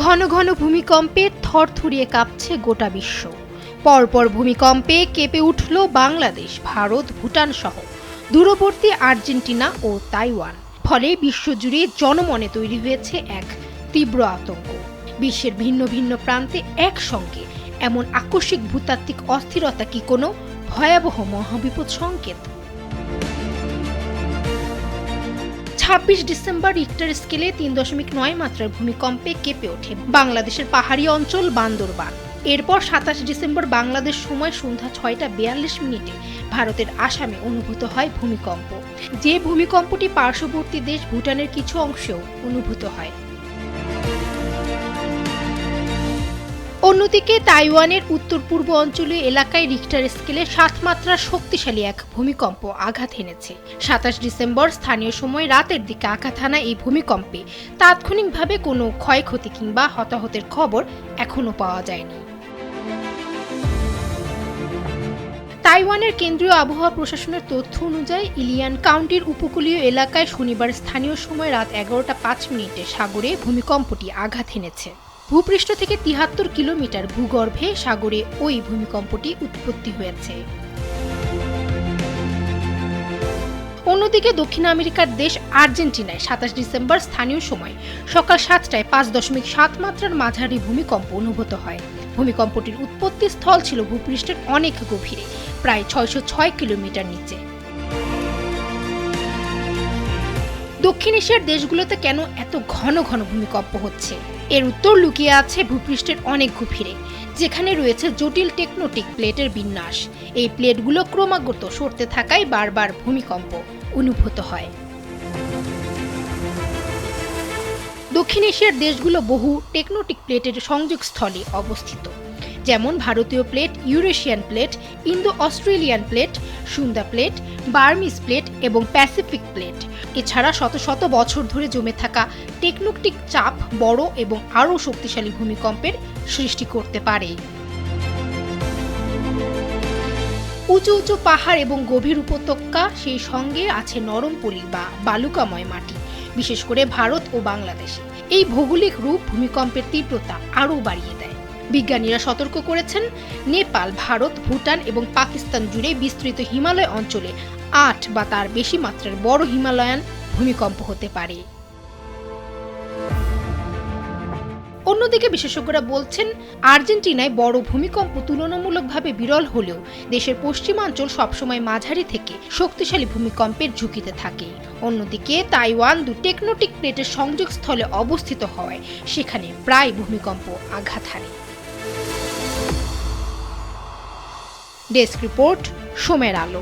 ঘন ঘন ভূমিকম্পে থরথরিয়ে কাঁপছে গোটা বিশ্ব। পরপর ভূমিকম্পে কেঁপে উঠল বাংলাদেশ, ভারত, ভুটান সহ দূরবর্তী আর্জেন্টিনা ও তাইওয়ান। ফলে বিশ্বজুড়ে জনমনে তৈরি হয়েছে এক তীব্র আতঙ্ক। বিশ্বের ভিন্ন ভিন্ন প্রান্তে একসঙ্গে এমন আকস্মিক ভূতাত্ত্বিক অস্থিরতা কি কোনো ভয়াবহ মহাবিপদ সংকেত? ২৬ ডিসেম্বর রিক্টার স্কেলে ৩.৯ মাত্রার ভূমিকম্পে কেঁপে ওঠে বাংলাদেশের পাহাড়ি অঞ্চল বান্দরবান। এরপর ২৭ ডিসেম্বর বাংলাদেশ সময় সন্ধ্যা ৬টা ৪২ ভারতের আসামে অনুভূত হয় ভূমিকম্প। যে ভূমিকম্পটি পার্শ্ববর্তী দেশ ভুটানের কিছু অংশেও অনুভূত হয়। অন্যদিকে তাইওয়ানের উত্তর পূর্ব অঞ্চলীয় এলাকায় রিক্টার স্কেলে ৭ মাত্রার শক্তিশালী এক ভূমিকম্প আঘাত হেনেছে। ২৭ ডিসেম্বর স্থানীয় সময় রাতের দিকে আঘাত হানা এই ভূমিকম্পে তাৎক্ষণিকভাবে কোনো ক্ষয়ক্ষতি কিংবা হতাহতের খবর এখনো পাওয়া যায়নি। তাইওয়ানের কেন্দ্রীয় আবহাওয়া প্রশাসনের তথ্য অনুযায়ী ইলিয়ান কাউন্টির উপকূলীয় এলাকায় শনিবার স্থানীয় সময় রাত ১১টা ৫ সাগরে ভূমিকম্পটি আঘাত হেনেছে। ভূপৃষ্ঠ থেকে ৭৩ কিলোমিটার ভূগর্ভে সাগরে ওই ভূমিকম্পটি উৎপত্তি হয়েছে। অন্যদিকে দক্ষিণ আমেরিকার দেশ আর্জেন্টিনায় ২৭ ডিসেম্বর স্থানীয় সময় সকাল ৭টায় ৫.৭ মাত্রার মাঝারি ভূমিকম্প অনুভূত হয়। ভূমিকম্পটির উৎপত্তি স্থল ছিল ভূপৃষ্ঠের অনেক গভীরে, প্রায় ৬০৬ কিলোমিটার নিচে। দক্ষিণ এশিয়ার দেশগুলোতে কেন এত ঘন ঘন ভূমিকম্প হচ্ছে? এর উত্তর লুকিয়ে আছে ভূপৃষ্ঠের অনেক গভীরে, যেখানে রয়েছে জটিল টেকটোনিক প্লেটের বিন্যাস। এই প্লেটগুলো ক্রমাগত সরতে থাকায় বারবার ভূমিকম্প অনুভূত হয়। দক্ষিণ এশিয়ার দেশগুলো বহু টেকটোনিক প্লেটের সংযোগস্থলে অবস্থিত, যেমন ভারতীয় plate, Eurasian plate, Indo Australian plate, সুন্দা plate, Burmese plate এবং প্যাসিফিক প্লেট। এছাড়া শত শত বছর ধরে জমে থাকা টেকটোনিক চাপ বড় এবং আরও শক্তিশালী ভূমিকম্পের সৃষ্টি করতে পারে। উঁচু উঁচু পাহাড় এবং গভীর উপত্যকা, সেই সঙ্গে আছে নরম পলি বা বালুকাময় মাটি, বিশেষ করে ভারত ও বাংলাদেশে। এই ভৌগোলিক রূপ ভূমিকম্পের তীব্রতা আরও বাড়িয়ে দেয়। বিজ্ঞানীরা সতর্ক করেছেন, নেপাল, ভারত, ভুটান এবং পাকিস্তান জুড়ে বিস্তৃত হিমালয় অঞ্চলে ৮ বা তার বেশি মাত্রার বড় হিমালয়ান ভূমিকম্প হতে পারে। অন্যদিকে বিশেষজ্ঞরা বলছেন, আর্জেন্টিনায় বড় ভূমিকম্প তুলনামূলকভাবে বিরল হলেও দেশের পশ্চিমাঞ্চল সবসময় মাঝারি থেকে শক্তিশালী ভূমিকম্পের ঝুঁকিতে থাকে। অন্যদিকে তাইওয়ান দু টেকটোনিক প্লেটের সংযোগস্থলে অবস্থিত হওয়ায় সেখানে প্রায় ভূমিকম্প আঘাত হানে। ডেস্ক রিপোর্ট, সময়ের আলো।